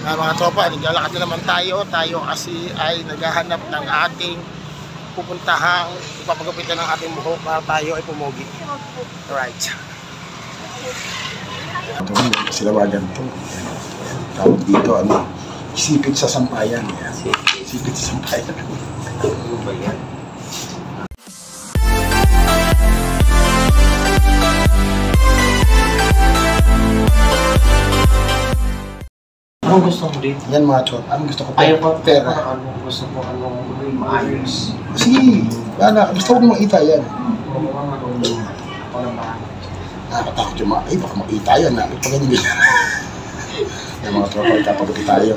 Mga tropa, naglalakad na naman tayo. Tayo kasi ay naghahanap ng ating pupuntahang ipapagupitan ng ating buhok para tayo ay pumogi. Alright. Ito, silawagan to. Tawag dito, ano? Sipit sa sampayan. Sipit sa sampayan. Ano ba yan? Anong gusto mo dito? Yan mga chot. Anong gusto ko? Ayaw ko pera. Anong gusto ko? Anong maayos? Sige. Gusto ko makita yan. Nakatakot yung mga, baka makita yan. Pag hindi. Yung mga tropa, kapag tayo.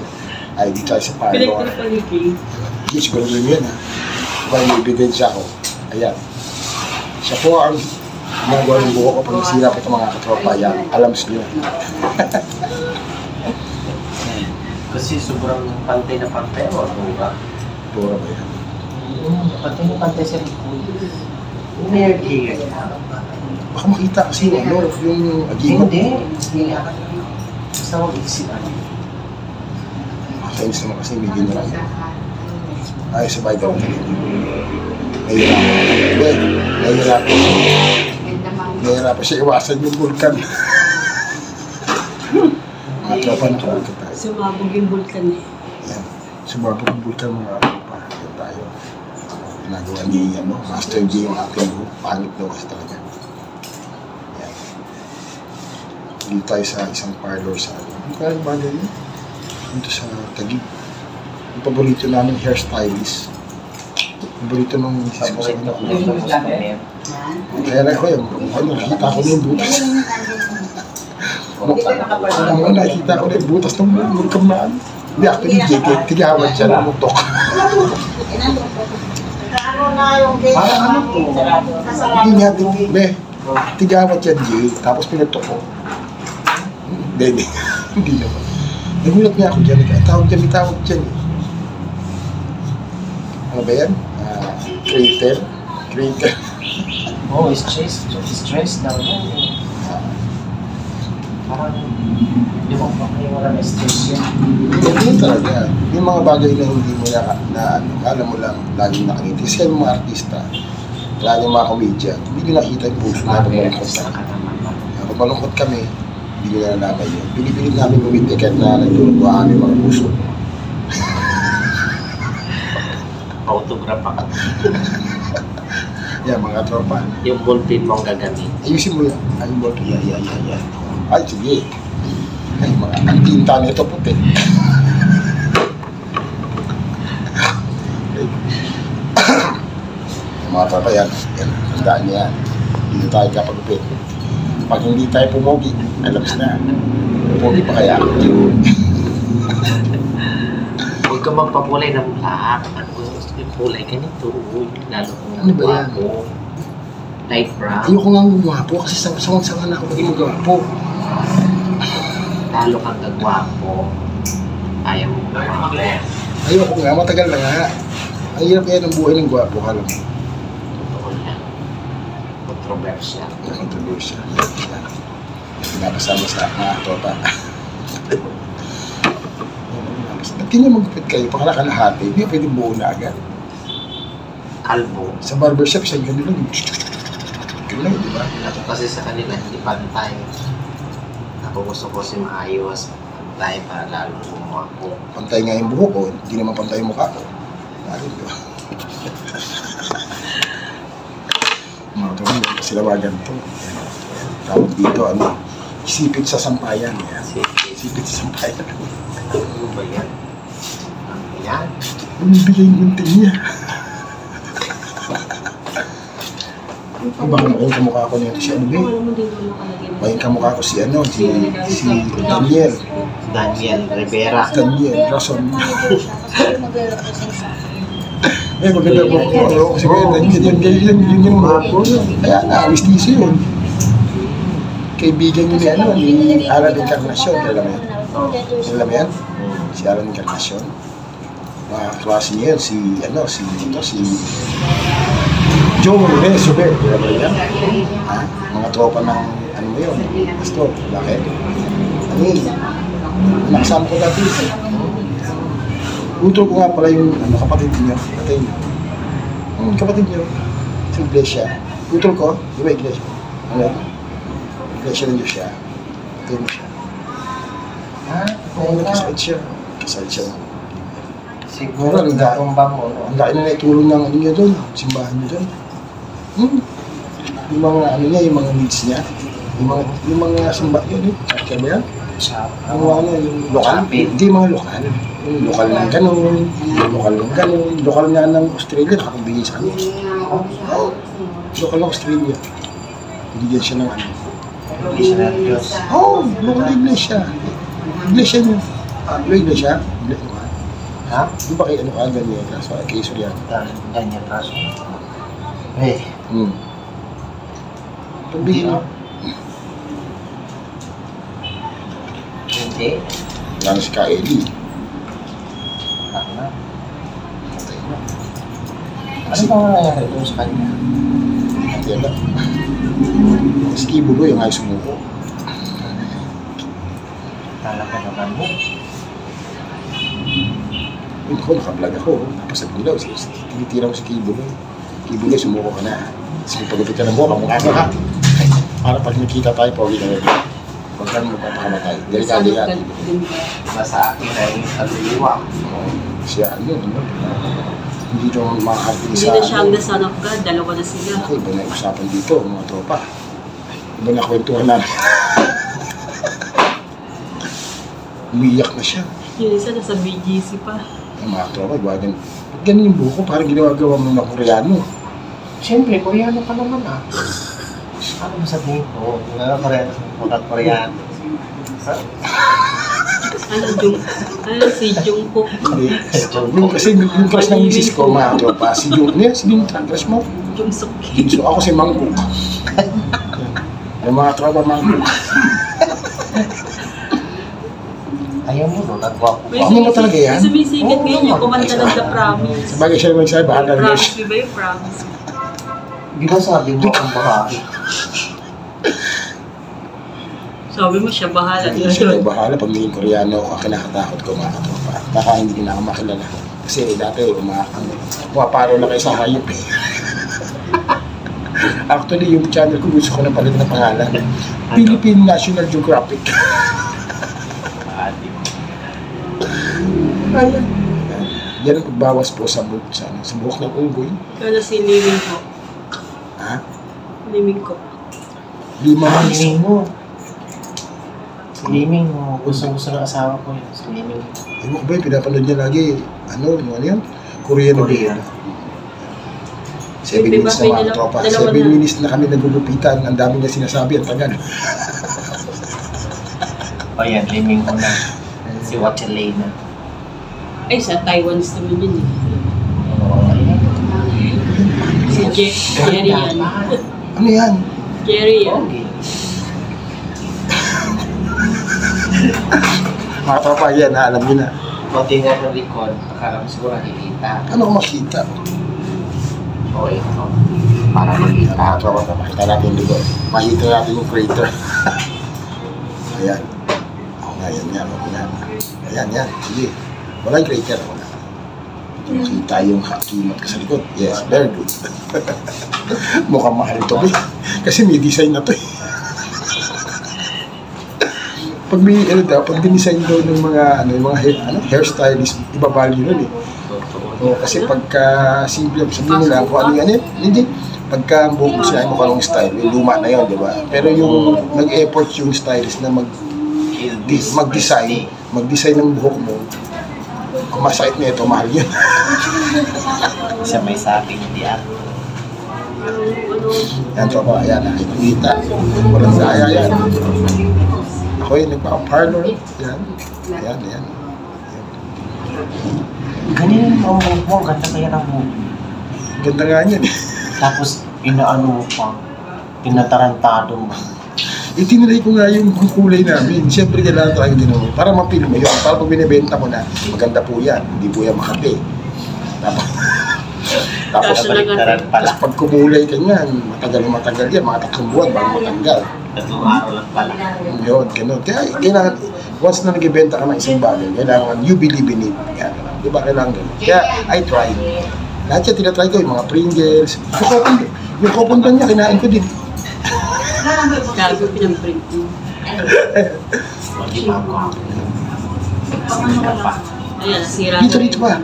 Ay, di tayo sa parlor. Hindi, siguro rin yan ha. Diba yung ebidensya ko? Ayan. Siya po ang nagawa ng buho ko pag nasira ko itong mga katropa. Yan. Alam siya. Kasi sobrang pantay na pantay o ano ba? Pura ba yan? Pantay na pantay sa likod. Energy yan. Baka makita kasi ano, yung agimat. Hindi. Basta mag-iisipan. Nakainis naman kasi may ginawa. Ay, sabay ka rin. Nahihirapan siya iwasan yung vulkan. Mga tropa na kapagkat tayo. Sumabog yung vulkan eh. Yan. Sumabog yung vulkan mga tropa. Yan tayo. Ginagawa ni Master J yung ating buhok. Pangit daw kasi talaga. Yan. Dito tayo sa isang parlor sa parang bagay yun. Dito sa Taguig. Yung paborito namin hairstylist. Paborito nung misis ko sa ino. Kaya lang ko yun. Nakita ko na yung butas. Nakita ko na yung butas ng mulkam na ano. Hindi, actually, tigawad siya ng mutok. Parang ano to? Hindi nga, tigawad siya, Jay. Tapos pinutok ko. Hindi naman. Nagulat niya ako dyan. Tawag dyan. Ano ba yan? Crater. Oh, stress daw yan. Parang, di mo pa kayo wala na stress yan. Hindi talaga. Yung mga bagay na hindi mo alam mo lang, laging nakangiti. Kasi yung mga artista, laging mga komedyan, hindi nyo nakita yung puso na malungkot na. Pag malungkot kami, hindi nyo nalalaman yun. Pinipilit namin gumitikat na nagtulungan kami mga puso. Autograph ako. Yan, mga tropa. Yung ballpen mong gagamit. Ayusin mo yan. Ay, yung ballpen. Yan. Ay, sige. Ay, ang tinta nito puti. Mga tropa yan. Tandaan niya yan. Dito tayo kapagupit. Pag hindi tayo pumogi, alam na. Pumogi pa kaya. Huwag ka magpapulay ng lahat. Yung kulay ganito, lalo kung gwapo. Light brown. Ayoko nga gumwapo kasi sawang-sawa na ako maging magwapo. Lalo kang gagwapo. Ayaw mo gwapo. Ayoko nga, matagal na nga. Ang hirap yan ng buhay ng gwapo, alam mo. Totoo yan. Controversial. Controversial. Pinapasama sa mga tropa. Ba't di nyo mag-fit kayo? Pagkalakalahati, hindi pwede buo na agad. Kalbo. Sa barbershop, siya gano'n lang. Gano'n lang, di ba? Ito kasi sa kanila, hindi pantay. Ako gusto ko si maayos. Pantay para lalo gumwapo. Pantay nga yung buhok ko, hindi naman pantay yung mukha ko. Marin, di ba? Mga tropa, silawagan to. Tawag dito, ano? Sipit sa sampayan. Sipit sa sampayan. Ano ba yan? Yan. Bumibigay yung gunting niya. Baka maging kamukha ko nito si ano ba? Maging kamukha ko si ano, si Daniel. Daniel Rivera. Daniel Rason. Eh, maganda po ako. Kasi yun yung mga po. Kaya na, mistiso yun. Kaibigan yun ni Alan Encarnacion. Alam mo yan? Alam mo yan? Si Alan Encarnacion. Mga klase niya yun, si Joe Resuber. Alam mo yan? Mga tropa ng, ano mo yun? Pastor, bakit? Ano yun? Nakasama ko dati. Utol ko nga pala yung kapatid niya. Patay niya. Kapatid niya. Sa iglesia. Utol ko, di ba iglesia? Ano? Iglesia ng Diyos siya. Patay mo siya. Oo, nagkasakit siya. Kasakit siya. Siguro, natumba mo. Ang laki na naitulong ng ano niya doon. Simbahan niya doon. Yung mga ano niya, yung mga needs niya. Yung mga simba yun, kaya ba yan? Ang ano, yung lokal. Hindi mga lokal. Yung lokal ng ganun. Lokal ng ganun. Lokal nga ng Australia, nakapagbigay sa kanya. Lokal ng Australia. Bigyan siya ng ano. Iglesia ng Diyos. Lokal na iglesia. Iglesia niya. Iglesia? Iglesia. Ha? Di ba kayo ano ka, ganyan, kaso kay Soriano? Ganyan kaso. Pagbigyan mo. Hindi. Lang si Kaeli. Tama. Patay na. Ano ba nangyayari doon sa kanya? Patay na. Si Kibulo yung ayos sumuko. Talaga naman mo. Ako, nakablog ako. Napasag mo daw. Tinitira mo si Kibulo. Kibulo, sumuko ka na. Sige, pagupit ka ng buha, kamukha ka ha. Para pag nakita tayo, pogi na rin. Huwag ka naman magpapakamatay. Delikado yan. Diba sa akin ay kaluluwa. Siya, ano, hindi ito makakarating Hindi sa... na siya ang the son of God, dalawa na sila. Ako, iba na yung usapan dito, mga tropa. Iba na kwentuhan namin. Umiyak na siya. Yung isa nasa BGC pa. Ang mga tropa, iba din. Ba't ganun yung buko? Parang ginawa-gawa mo ng Koreano. Siyempre, Koreano ka naman ah. Ano ba sabihin ko? Koreano. Si Jungkook. Hindi. Kasi yung crush ng misis ko, mga tropa, si Jung, si Jung, crush mo? Jungsook. So ako si Mangkuk. Yung mga tropa Mangkuk. Ayaw mo no, nagwapo May ka. Ano mo talaga yan? sumisikat ngayon yung kumanta ng The Promise. Sabagay siya naman siya, bahala na Promise, siya. di ba yung Promise? Di ba sabi mo ang bahay? Sabi mo siya bahala. Siya na bahala pag naging Koreano, ang kinakatakot ko mga katropa. Baka hindi na ako makilala. Kasi dati, pumaparo na kayo sa hayop eh. Actually, yung channel ko gusto ko na palitan ng pangalan. Philippine National Geographic. Yan ang pagbawas po sa buhok ng unggoy. Kaya si Liming ko. Ha? Liming ko. Liming mo. Si Liming mo. Gusto ng asawa ko yun. Si Liming. Ay mo ba yun, pinapanood niya lagi. Ano yan? Korean na Korean. 7 minutes na mga tropa. 7 minutes na kami nagugupitan. Ang dami niya sinasabi. Ang tagal. O yan, Liming ko na. Si Wachalena. Ay, sa Taiwan naman yun eh. Oo, ayan. Si Jerry yan. Ano yan? Jerry yan. Okay. Mga tropa yan, alam niyo na. Konti nga ng likod. Akala mo siguro nakikita. Ano kung makita? Oo, ito. Para Mga makita. tropa, makita natin yung likod. Makita natin yung crater. Ayan. Ayan yan. Ayan yan. Sige. Wala yung crater. Wala. Makita yung hakimat ka sa likod. Yes, very good. Mukhang mahal ito. Kasi may design na to eh. Pag may pag dinisign daw ng mga hairstylist, iba-value nun eh. Kasi pagka simple, sabihin nila kung ano yan hindi. Pagka buhok mo sila ay mukha ng style, yung luma na yun, di ba? Pero yung nag-effort yung stylist na mag-design ng buhok mo, kung masakit na ito, mahal yun. Siya may sabing hindi ako. Yan, tropa, ayan, nakikita. Walang daya yan. Ako yung nagpa-parlor. Yan. Ayan. Ganyan yung buhok mo, ganda kaya ng buhok. Ganda nga yan eh. Tapos, inaano mo pa, pinatarantado mo. Itinulay ko nga yung kulay namin. Siyempre, kailangan talaga din mo. Para mapil mo yun. Para pag binibenta mo na, maganda po yan. Hindi po yan makati. Tapos pag kumulay ka niyan, matagal yan. Mga 3 buwan bago matanggal. 3 araw lang pala. Yun, gano'n. Kaya kailangan, once na nag-ibenta ka ng isang bagay, kailangan you believe in it. Yan, di ba? Kailangan ganun. Kaya, I try. Lahat yan, tinatry ko, yung mga Pringles. Yung coupon pa niya, kinain ko din. Gago, pinag-print mo. Ayan, nasira. Dito pa.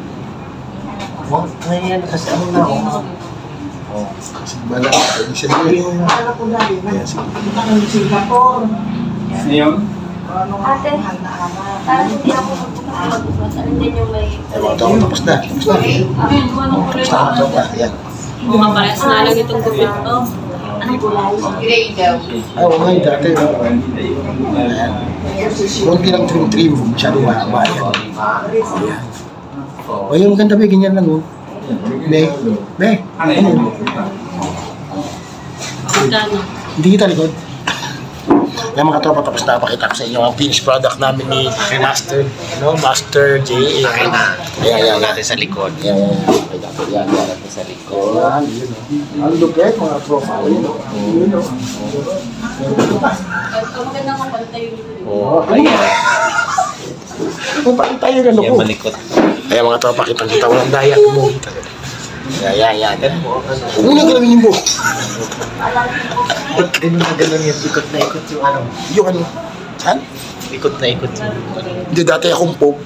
Ngayon, kasi ano na ako. Kasi bala, hindi siya nila. Ayan, sige. Ate, parang hindi ako magbukas. Ano din yung may... Ay, mga tao, tapos na. Tapos na. Tapos na ako pa. Ayan. Mga parehas na lang itong gupit. Oh. Anong kulay? Gray daw. Ah, oo nga yung dati. No? Ayan. Kunti lang trim-trim. Masyado mahaba yan. Ayan. O yung maganda ba, ganyan lang. Oh. Be. Ano yun? Magkano? Hindi kita likod. Yan mga tropa, tapos na pakita ko sa inyo ang finished product namin ni Master, no? Master J. Okay na. Ayan. natin sa likod. Yan. Yan natin sa likod. Yan, yun o. Ang lupit, mga tropa. Yun o. Yun o. Ang maganda kong pantay yung Oh, ayan. Bakit tayo gano'n Yan ko? malikot. Ayan mga tropa, kitang-kita ko ng daya mo. Yan. Yan mo, ano. Huwag mo na galawin yung buhok. Ba't ganun na ganun yan? Ikot na ikot yung ano. Yung ano? Saan? Ikot na ikot yung ano. Hindi, dati akong pope.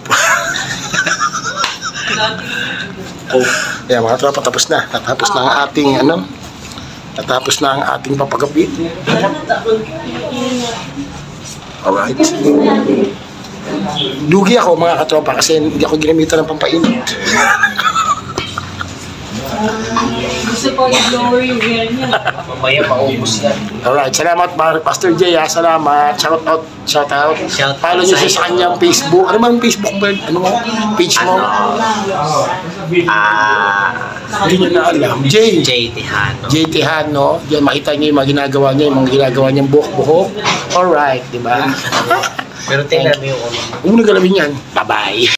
Oh. Ayan mga tropa, tapos na. Natapos na ang ating ano. Natapos na ang ating papagapit. Alright. Lugi ako mga katropa kasi hindi ako ginamitan ng pampainit. Gusto ko i-blower yung hair niya. Mamaya maubos yan. Alright, salamat Pastor Jay, salamat. Shout out. Shout Follow out niyo sa siya sa iyo. kanyang Facebook. Ano ba ang Facebook ba? Ano mo? Page mo? Hindi niyo na alam. Jay. J. Tejano. Jay Tejano. Diyan makita niyo yung mga ginagawa niya, yung mga ginagawa niyang buhok-buhok. Alright, di ba? Pero tingnan mo yung ulo. Huwag mo na galawin yan. Bye-bye.